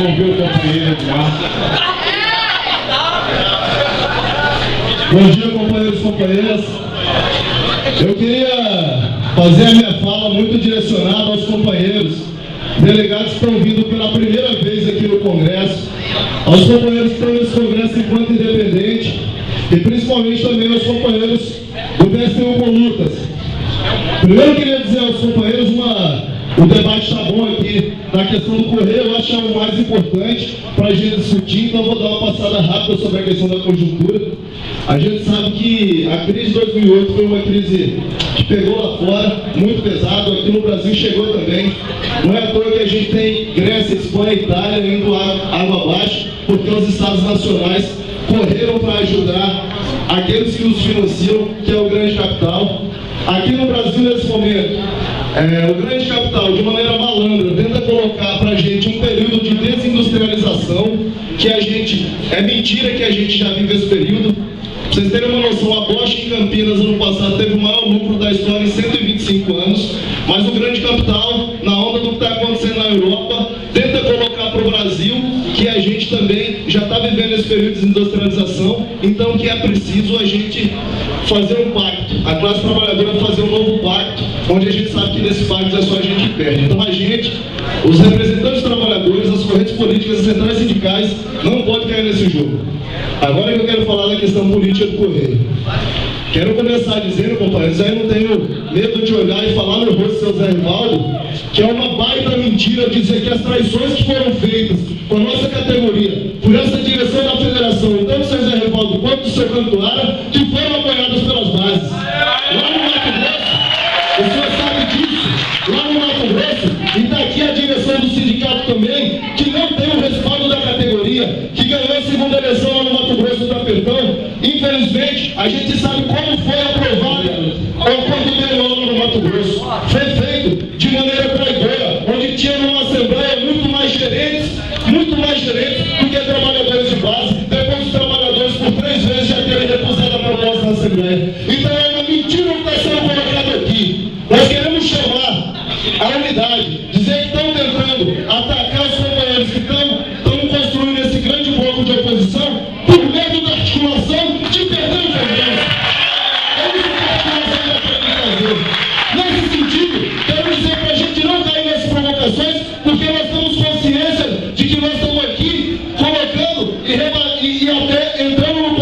Vamos ver o companheiro Edmar. Bom dia, companheiros e companheiras. Eu queria fazer a minha fala muito direcionada aos companheiros delegados que estão vindo pela primeira vez aqui no Congresso, aos companheiros que estão nesse Congresso enquanto independente e principalmente também aos companheiros do PSTU com lutas. Primeiro eu queria dizer aos companheiros, o debate está bom aqui na questão do Correio, eu acho o mais importante para a gente discutir, então vou dar uma passada rápida sobre a questão da conjuntura. A gente sabe que a crise de 2008 foi uma crise que pegou lá fora, muito pesado, aqui no Brasil chegou também. Não é à toa que a gente tem Grécia, Espanha e Itália indo água abaixo, porque os estados nacionais correram para ajudar aqueles que os financiam, que é o grande capital. Aqui no Brasil, nesse momento, o grande capital, de maneira malandra, tenta colocar para a gente um período de desindustrialização, que a gente, é mentira que a gente já vive esse período. Pra vocês terem uma noção, a Bosch em Campinas, ano passado, teve o maior lucro da história em 125 anos, mas o grande capital, na onda do que está acontecendo na Europa, tenta colocar para o Brasil que a gente também já está vivendo esse período de desindustrialização, então que é preciso a gente fazer um pacto, a classe trabalhadora fazer um novo pacto, onde a gente sabe que nesse pacto é só a gente que perde. Então a gente, os representantes dos trabalhadores, as correntes políticas, as centrais sindicais, não podem cair nesse jogo. Agora que eu quero falar da questão política do Correio. Quero começar dizendo, companheiros, aí não tenho medo de olhar e falar no rosto do seu Zé Rivaldo, que é uma baita mentira dizer que as traições que foram feitas com a nossa categoria, por essa direção da federação, tanto do seu Zé Rivaldo quanto do seu Cantuária, que foram apoiadas pelas bases. Lá no Mato Grosso, o senhor sabe disso, lá no Mato Grosso, e está aqui a direção do sindicato também, que não tem o respaldo da categoria, que ganhou a segunda eleição lá no Mato Grosso do Tapetão. Infelizmente, a gente sabe como foi aprovada o acordo leilão lá no Mato Grosso. Foi feito de maneira traidora, onde tinha numa assembleia muito mais gerentes do que trabalhadores de base, depois os trabalhadores por 3 vezes já terem recusado a proposta na assembleia. Então é uma mentira que está sendo colocada aqui. Nós queremos chamar a unidade, dizer que estão tentando atacar os companheiros que estão construindo esse grande bloco de oposição por medo da articulação de perder o Congresso. É isso que a articulação está querendo fazer. Nesse sentido, quero dizer para a gente não cair nessas provocações, porque nós temos consciência de que nós estamos aqui colocando e até entrando no